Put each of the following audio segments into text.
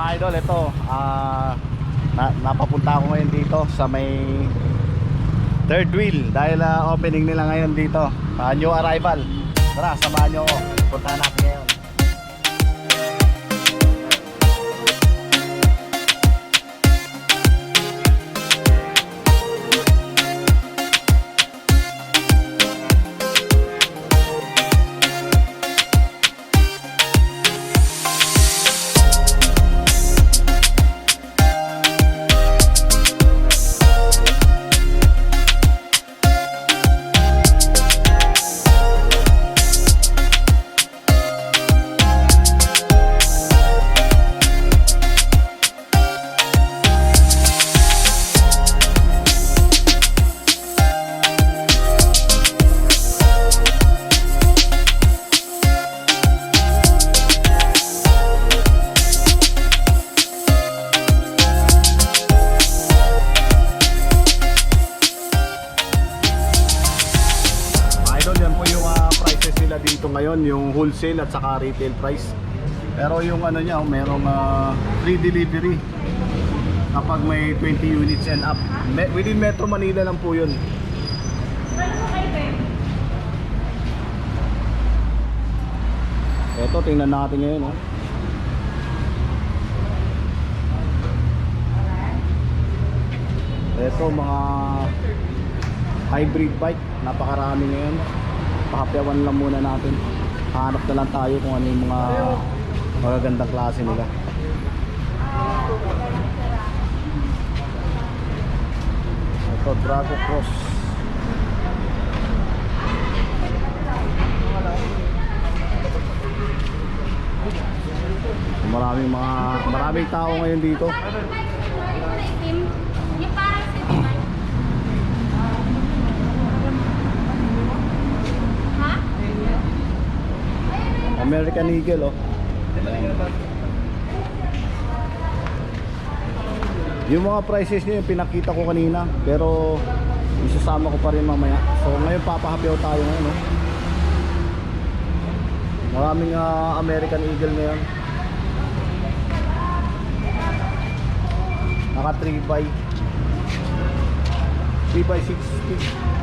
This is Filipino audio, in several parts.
mga idol, ito napapunta ako ngayon dito sa may third wheel dahil opening nila ngayon dito, new arrival. Tara, samahan nyo ako, puntahan natin ngayon. Dito ngayon yung wholesale at saka retail price, pero yung ano niya, merong free delivery kapag may 20 units and up. Within Metro Manila lang po yun. Ito, tingnan natin ngayon, oh. Ito, mga hybrid bike, napakarami ngayon. Pakapyawan lang muna natin. Hanap na lang tayo kung ano yung mga magagandang klase nila. Ito, Drago Cross. Maraming tao ngayon dito. American Eagle, oh. Yung mga prices niya yung pinakita ko kanina, pero isasama ko pa rin mamaya. So ngayon papahapyaw tayo ngayon, oh. Maraming American Eagle ngayon. Naka 3x60.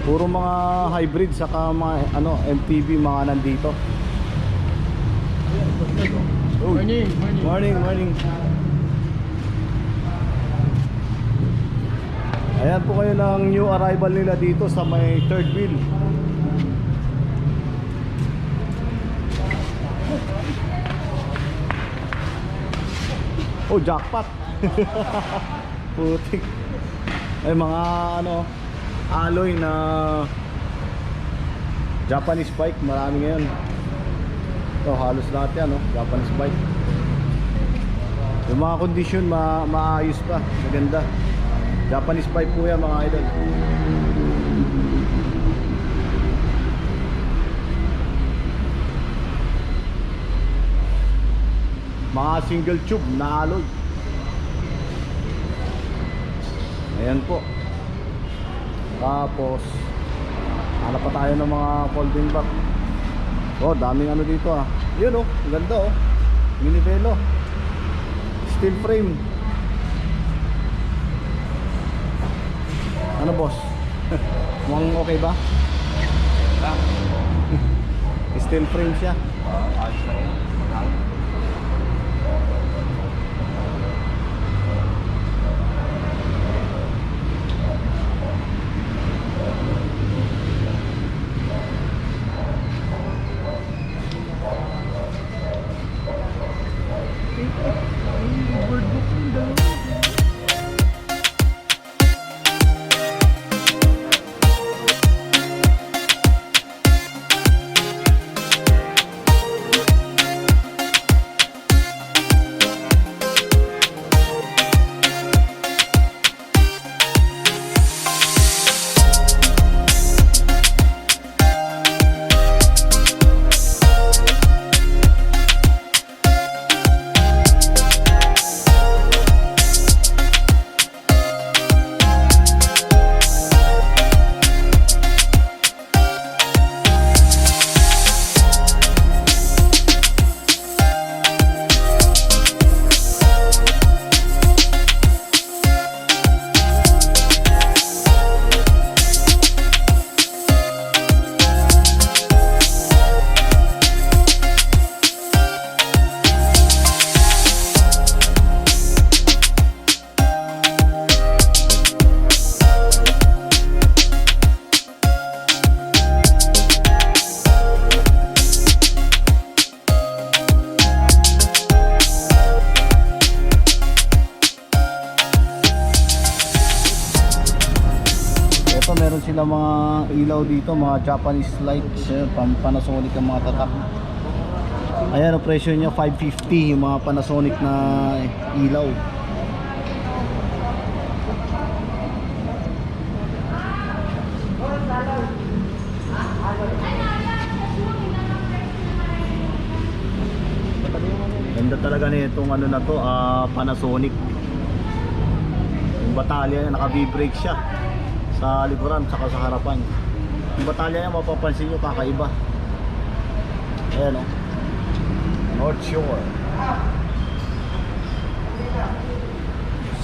Puro mga hybrid saka mga MPV mga nandito. Oh, morning. Ayan po kayo ng new arrival nila dito sa may third wheel. Oh, jackpot. Putik. Ay, mga alloy na Japanese bike, marami ngayon. So, halos lahat yan, no? Japanese bike. Yung mga condition maayos pa, maganda. Japanese bike po yan, mga idol. Mga single tube na alloy. Ayan po. Tapos hanap pa tayo ng mga folding back. Oh, daming dito, ah. Yun, oh, ganda, oh. Minivelo. Steel frame. Ano, boss? Mukhang okay ba? Steel frame siya. Ayos lang yun. ito, meron sila mga ilaw dito, mga Japanese lights. Panasonic ang mga tatak. Ayan, ang presyo niya 550 yung mga Panasonic na ilaw. Ganda talaga na itong ano na to, Panasonic. Yung batalya niya, naka-V-brake siya sa likuran saka sa harapan. Yung batalya niya, mapapansin nyo, kakaiba. Ayan o, North Shore.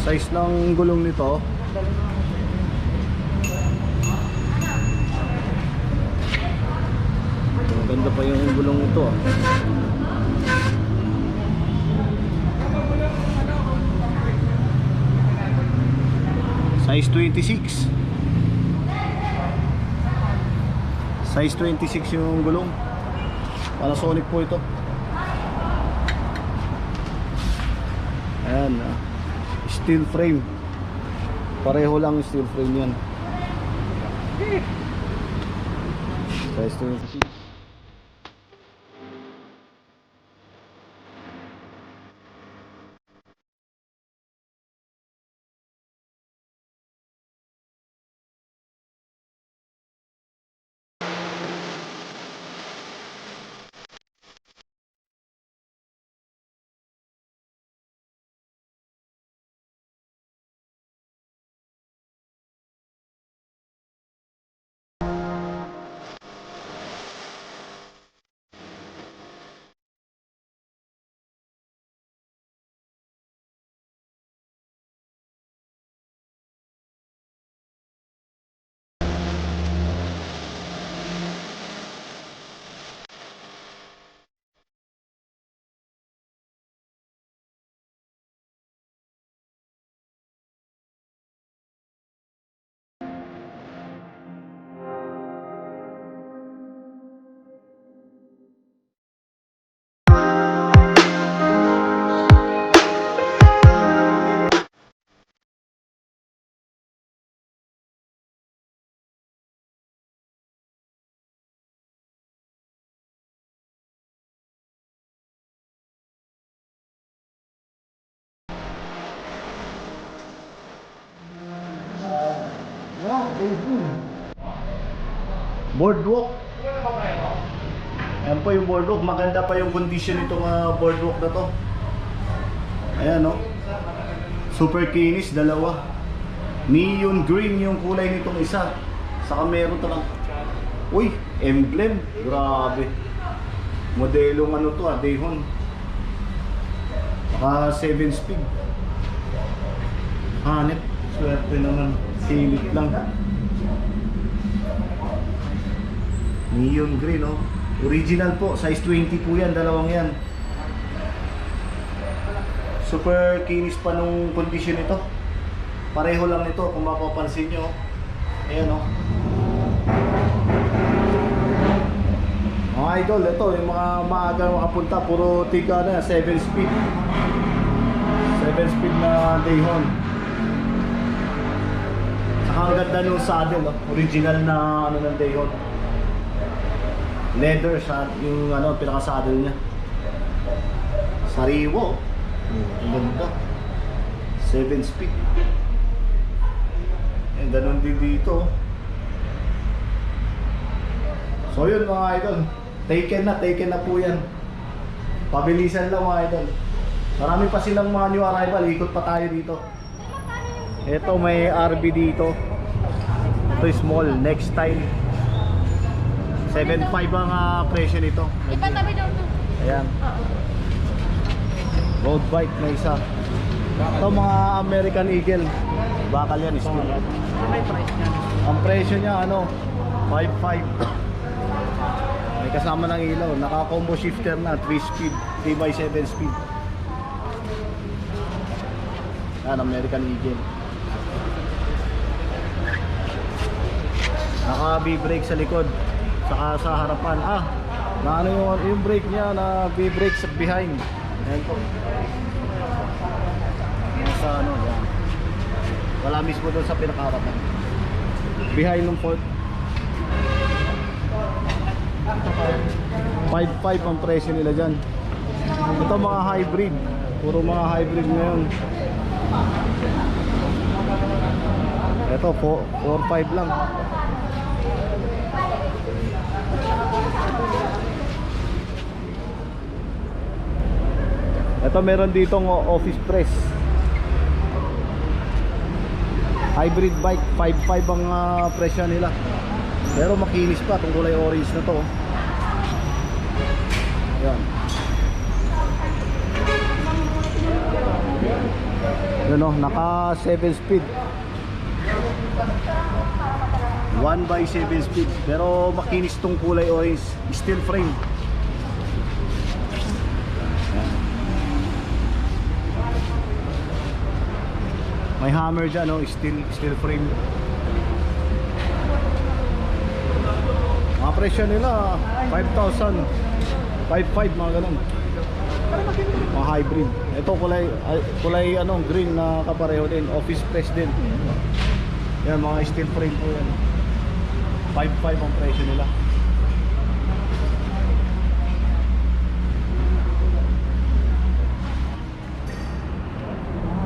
Size ng gulong nito, maganda pa yung gulong nito. Size 26. Size 26 yung gulong. Panasonic po ito. Ayan, steel frame. Pareho lang steel frame yan. Size 26. Boardwalk. Ayan po yung boardwalk. Maganda pa yung condition nitong boardwalk na to. Ayan o, super kinis, dalawa. Neon green yung kulay nitong isa. Saka meron talang, uy, emblem. Grabe. Modelong ano to, Dayhon. Naka 7 speed. Hanip. Swerte naman. Silip lang. Neon green, oh. Original po, size 20 po yan, dalawang yan. Super kinis pa nung condition nito. Pareho lang nito kung mapapansin nyo. Ayan, oh. Mga idol, ito yung mga maaga makapunta, puro tiga na, 7 speed. 7 speed na Dayhon. Saka ang ganda nung saddle, oh. Original na ano ng Dayhon. Leather siya, yung ano, pinaka-saddle niya. Sariwo. Ang ganda. 7 speed. Eh, ganun din dito. So yun mga idol. Taken na po yan. Pabilisan lang mga idol. Marami pa silang mga new arrival. Ikot pa tayo dito. Ito may RB dito. Ito small, next time. 7.5 ang presyo nito. Ipatabi daw to. Ayan. Road bike na isa. Ito mga American Eagle. Bakal yan, steel. May price niya. Ang presyo niya ano, 5.5. May kasama ng ilaw. Naka-combo shifter na, 3 speed, 3x7 speed. Yan, American Eagle. Naka-V-brake sa likod. Saka sa harapan, na ano yung brake niya, na V-brake sa behind. Ayan po. Nasa ano, yan. Wala mismo doon sa pinakaharapan. behind ng port. 5.5 ang presyo nila dyan. Ito mga hybrid, puro mga hybrid ngayon. Ito 4.5 lang. Ito meron ditong office press. Hybrid bike, 5.5 ang presyo nila. Pero makinis pa itong kulay orange na to. Yan. Yun o, naka 7 speed. 1/7 speed. Pero makinis itong kulay orange. Steel frame. May hammer dyan, no? Steel frame. Mga presyo nila 5,000, 5.5 mga ganun. Mga hybrid. Ito kulay ano, green na kapareho din. Office press din. Yan, mga steel frame po yan. 5.5 ang presyo nila.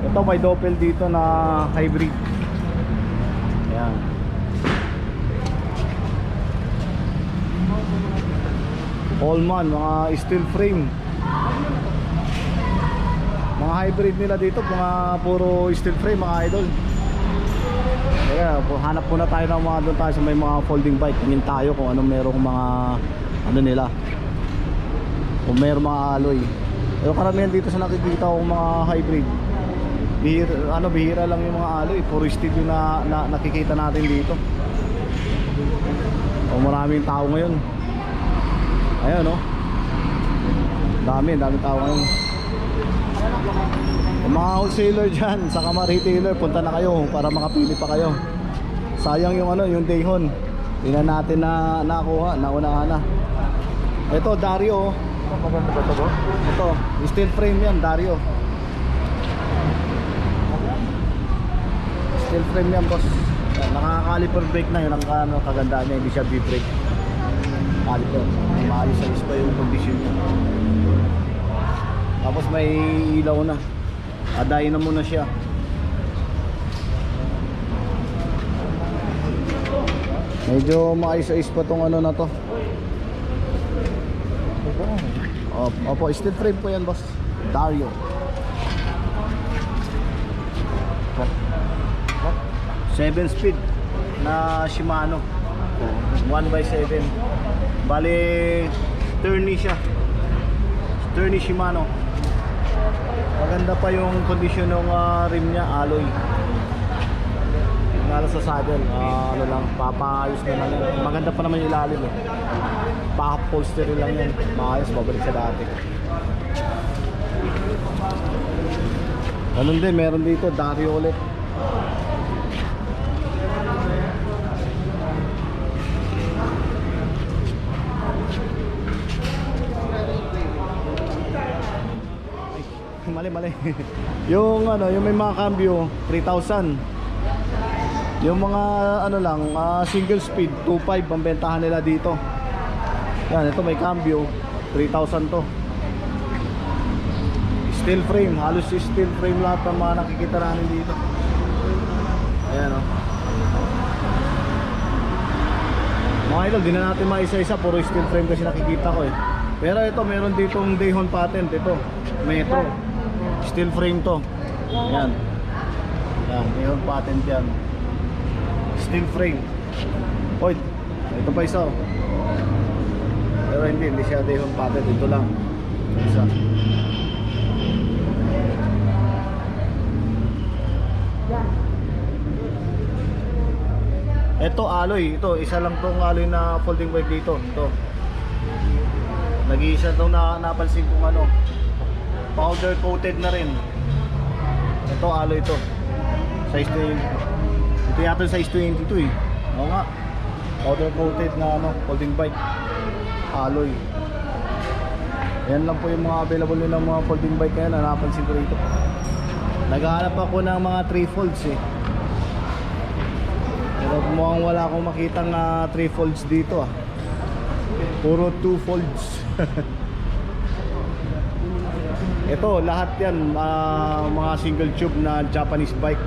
Ito may doppel dito na hybrid. Ayan. Coleman, mga steel frame. Mga hybrid nila dito, mga puro steel frame mga idol. Kaya hanap muna tayo ng mga doon tayo sa may mga folding bike. Tingin tayo kung anong merong mga ano nila. Kung merong mga alloy. Pero karamihan dito sa nakikita ko mga hybrid. Bihira lang yung mga alloy, puro steel yung nakikita natin dito. O maraming tao ngayon. Ayun no. Daming tao ngayon. Yung mga wholesaler dyan, saka mga retailer, punta na kayo para makapili pa kayo. Sayang yung yung Dayhon. Tingnan natin na nakuha, naunahan na. Ito Dario. Maganda ba ito? Ito, steel frame yan, Dario. Steel frame yan, boss. Nakaka-caliper brake na yun. Ang kagandaan niya, hindi siya V-brake. Caliper. Maayos sa pa yung condition niya. Tapos may ilaw na. Aday na muna siya. Medyo maayos-ayos pa tong ano na to. Opo, steel frame po yan, boss. Dario. 7 speed na Shimano 1/7. Bali turny siya. Turny Shimano. Maganda pa yung condition ng rim niya, alloy. Lalo sa saddle, ano lang, papaayos na lang yan. Maganda pa naman yung ilalim eh. Pa-upholstery lang yan. Maayos, babalik sa dati. Ganun din, meron dito, Dario ulit. Mali. Yung yung may mga cambio 3,000. Yung mga lang, single speed 2.5 ang bentahan nila dito. Yan, ito may cambio 3,000 to. Steel frame, halos steel frame lahat ng mga nakikita namin dito. Ayan o. Mga idol, di na natin maisa-isa, puro steel frame kasi nakikita ko eh. Pero ito, meron ditong Dayhon patent ito, Metro. Steel frame to. Ayan. Ayan, Dayhon patent yan. Steel frame. Oy, ito pa isa. Pero hindi siya Dayhon patent. Ito lang. Isa. Ito alloy. Ito, isa lang tong alloy na folding bike dito. Ito. Nag-iisa itong napansin kong powder coated na rin. Ito alloy ito. Size 20. Ito yata size 22 eh. Oo nga. Powder coated na folding bike. Alloy. Yan lang po yung mga available ng mga folding bike ngayon na napansin ko rito. Naghahanap ako ng mga 3 folds eh. Pero mga Mukhang wala akong makitang 3 folds dito ah. Puro 2 folds. Ito, lahat yan mga single tube na Japanese bike.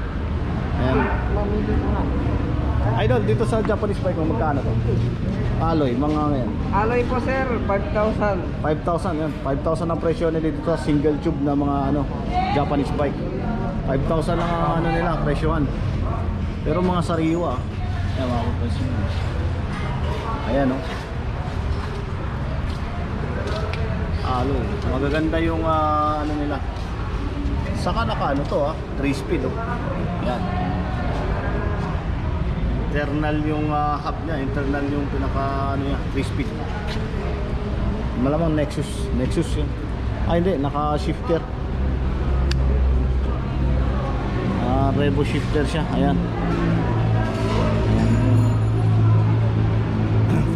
Ayan. Idol, dito sa Japanese bike mo, magkano to? Alloy, mga ngayon. Alloy po sir, 5,000. 5,000 yan. 5,000 ang presyo nila dito sa single tube na mga Japanese bike. 5,000 ang nila, presyohan. Pero mga sariwa, ayan mga kapansin. Ayan oh. Alloy. Magaganda yung nila. Saka naka to 3 speed oh. Yan. Internal yung hub niya, internal yung pinaka 3 speed. Malamang Nexus yun. Hindi, naka shifter. Revo shifter siya. Ayan.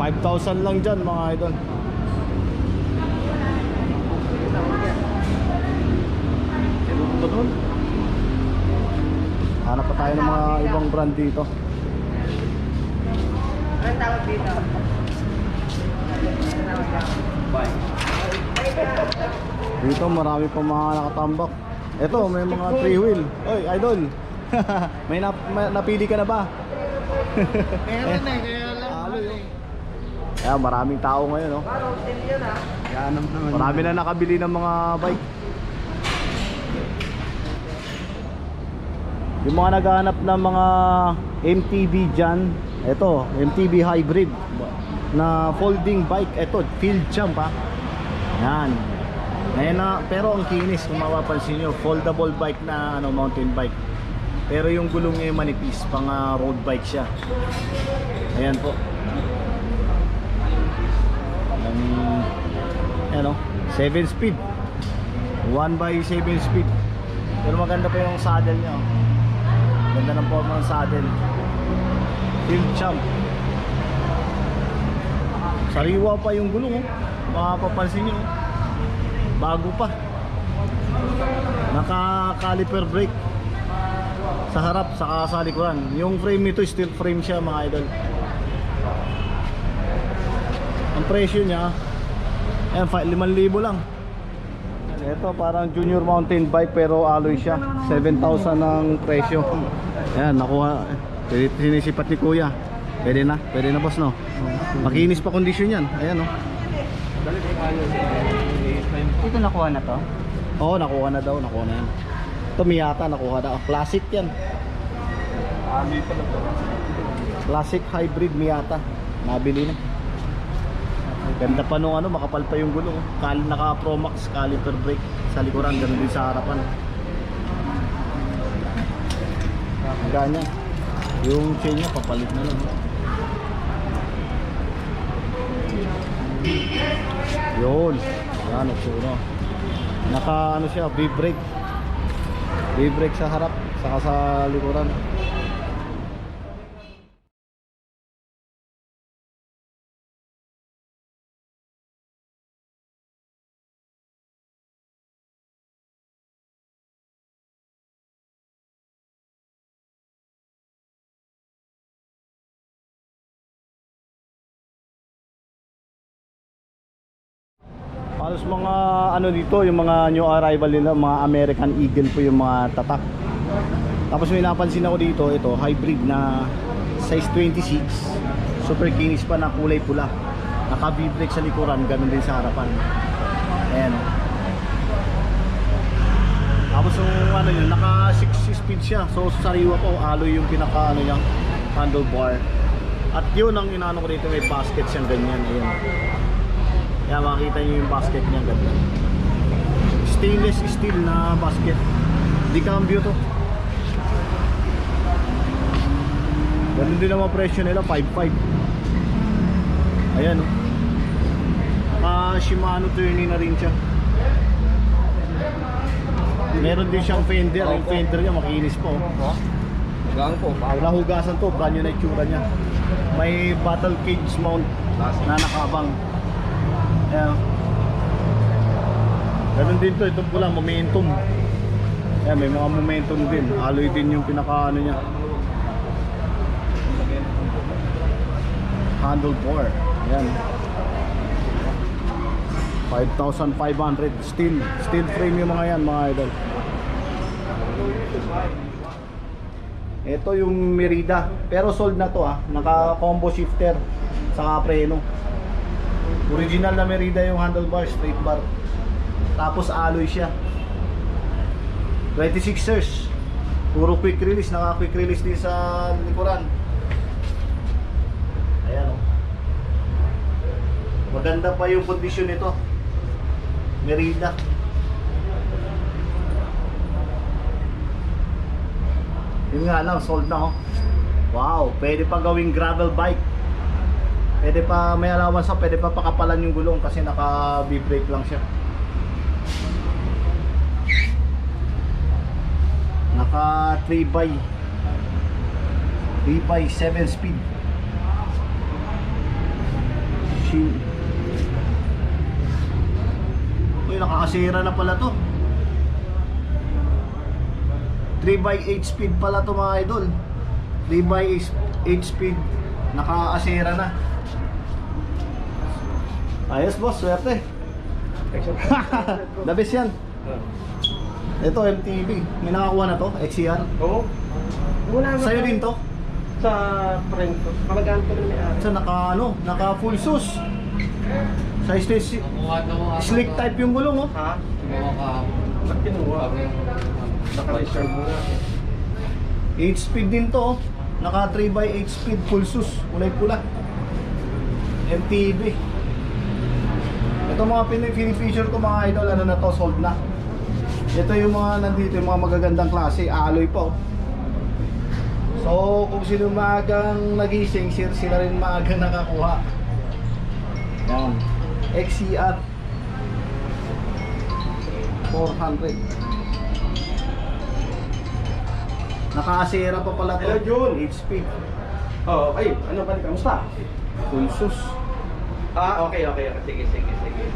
5,000 lang dyan mga idol. Hanap pa tayo ng mga ibang brand dito. Anong tawag dito? Dito marami pa mga nakatambak. Ito may mga 3 wheel. Oy idol. may napili ka na ba? Meron na, kaya lang. Alloy, oh. Kaya maraming tao ngayon oh. Parang hotel yun Yan naman. Marami na nakabili ng mga bike. Yung mga naghahanap ng mga MTB dyan, ito, MTB hybrid na folding bike. Ito, Field Champ ha. Yan. Ngayon na, pero ang kinis kung mapapansin nyo, foldable bike na mountain bike. Pero yung gulong niya manipis, pang road bike siya. Ayan po. Ayan o, 7 speed 1/7 speed. Pero maganda pa yung saddle niya oh. Ganda ng forma ng saddle. Field Champ. Sariwa pa yung gulong oh. Makapapansin nyo oh. Bago pa. Naka caliper brake sa harap, saka sa likuran. Yung frame nito steel frame siya mga idol. Ang presyo niya ayan, 5,000 lang. Ito parang junior mountain bike pero alloy siya. 7,000 ang presyo. Ayan, nakuha. Sinisipat ni kuya. Pwede na boss no. Makinis pa kondisyon yan. Ayan no. Ito nakuha na to? Oo, nakuha na daw. Nakuha na yan. Ito Miata, nakuha na. Classic yan. Classic hybrid Miata. Nabili na. Ganda pa nung makapal pa yung gulong. Naka Pro Max caliper brake sa likuran, ganun din sa harapan. Ganyan. Yung chain niya papalit na lang. Yun. Yan, no. Naka siya, V-brake. V-brake sa harap, saka sa likuran. Halos mga dito, yung mga new arrival nila, mga American Eagle po yung mga tatak. Tapos may napansin ako dito, ito hybrid na size 26. Super kinis pa na kulay pula. Naka V-brake sa likuran, ganun din sa harapan. Ayan. Tapos yung yun, naka 6 speed siya. So sariwa po, alloy yung pinaka niya, handlebar. At yun ang inaano ko dito, may basket siyang ganyan. Ayan. Kaya makikita nyo yung basket niya ganda. Stainless steel na basket. Di cambio to. Ganun din naman presyo nila, 5.5. Ayan o. Shimano turning na rin siya. Meron din siyang fender. Yung fender niya makinis po. Hanggang po. Nahugasan to, brand new na itsura niya. May battle cage mount na nakabang. Ayan. Ganun din to, ito pula, momentum. Ayan, may mga momentum din. Alloy din yung pinaka niya. handlebar. Ayan. 5,500 steel frame yung mga yan, mga idol. Ito yung Merida, pero sold na to naka combo shifter saka preno. Original na Merida yung handlebar, straight bar. Tapos alloy siya. 26ers. Puro quick release, naka quick release din sa likuran. Ayan maganda pa yung kondisyon nito. Merida. Yun nga lang, sold na Wow, pwede pa gawing gravel bike. Pwede pa, may allowance pwede pa pakapalan yung gulong kasi naka V-brake lang siya. Naka 3x7 speed. Uy, nakakasira na pala to. 3x8 speed pala to mga idol. 3x8 speed. Naka-asira na. Ayos boss, swerte. The best yan. Ito MTV. May nakakuha na to, XCR. Oo. Wala na. Sa'yo din to? Sa friend ko. Kamag-anak ko na may-ari. Sa naka full sus. Sa slick type yung gulong Ha? Ba't kinuha? Naka-reserve mo na. 8 speed din to Naka 3x8 speed full sus. Kulay pula. MTV. Ito mga pinifeature ko mga idol, ano na to, sold na. Ito yung mga nandito, yung mga magagandang klase, alloy pa So kung sino maagang nagising, sila rin maagang nakakuha. Yan, XCR 400. Naka-asera pa pala to. Hello, Jun. 8 speed. Oo, ay, ano ba? Kamusta? Full sus. Okay. Sige.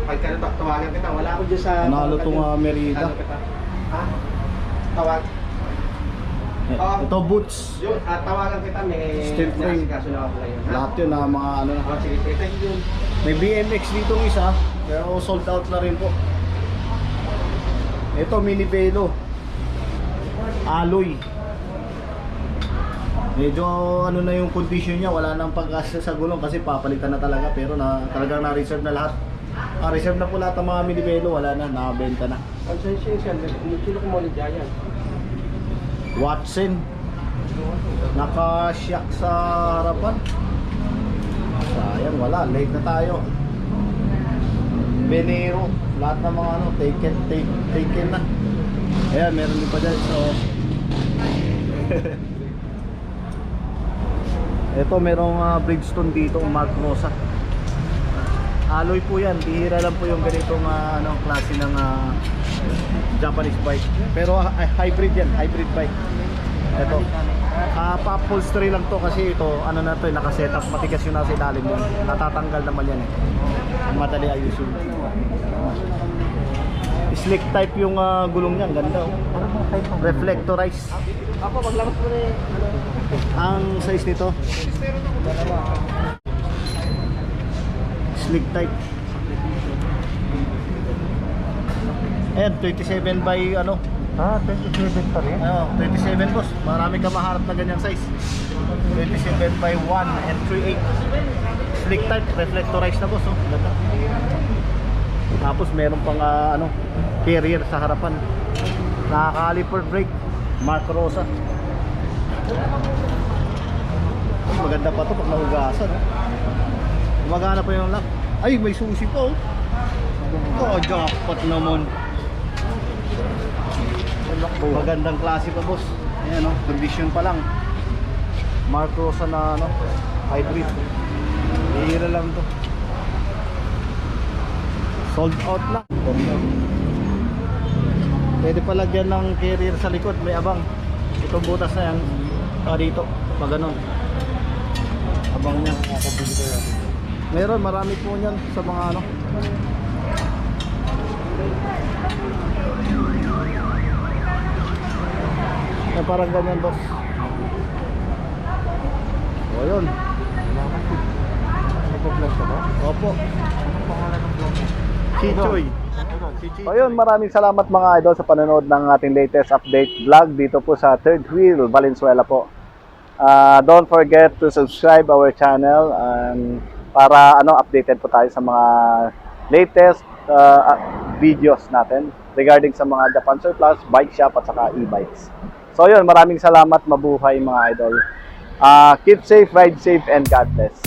Pagka tawagan kita, wala ako dyan sa... Nanalo tong Merida. Ano kita? Ha? Tawag? Ito boots. Yun, tawagan kita, may... Steel frame. Kaso na ako ngayon. Lahat yun mga ano na. Sige. Thank you. May BMX dito isa, pero sold out na rin po. Ito mini velo. Alloy. Medyo ano na yung condition niya, wala nang pag-asa sa gulong kasi papalitan na talaga, pero talagang na-reserve na lahat. Reserve na po lahat ng mga mini velo, wala na, nakabenta na. Ang sensyon siya, sino kumuli dyan? Watson. Naka-shock sa harapan. Sayang, wala, late na tayo. Venero, lahat ng mga taken na. Ayan, meron din pa dyan, so ito merong Bridgestone dito, Mark Rosa. Alloy po yan, bihira lang po yung ganitong klase ng Japanese bike. Pero hybrid yan, hybrid bike. Ito, pa-upholstery lang to kasi ito, na to, naka-setup, matigas yung nasa ilalim yan. Natatanggal naman yan madali ayusin. Slick type yung gulong niyan, ganda reflectorized. Ako, maglabas mo na Ang size nito slick type. Ayan, 27 by 27 pa rin? 27 boss. Marami ka maharap na ganyang size. 27 by 1 and 3/8. Slick type, reflectorized na boss. Ganda. Tapos meron pang carrier sa harapan. Nakaka-caliper brake, Mark Rosa. Maganda pa to pag nahugasan. Gumagana pa yung lock. Ay, may susi pa jackpot naman. Magandang klase pa boss. Ayan condition pa lang. Mark Rosa na hybrid. Hihira lang to. Sold out na. Pwede pa lagyan ng carrier sa likod, may abang. Itong butas na yan dito, pag ganun. Abang niya. Meron, marami po niyan sa mga parang ganyan boss. O yun. Opo. Anong pangalan ng vlog mo? Chichoy. Si Chichoy. So yun, maraming salamat mga idol sa panonood ng ating latest update vlog dito po sa Third Wheel, Valenzuela po. Don't forget to subscribe our channel para updated po tayo sa mga latest videos natin regarding sa mga Japan Surplus, bike shop at saka e-bikes. So yun, maraming salamat, mabuhay mga idol. Keep safe, ride safe, and God bless.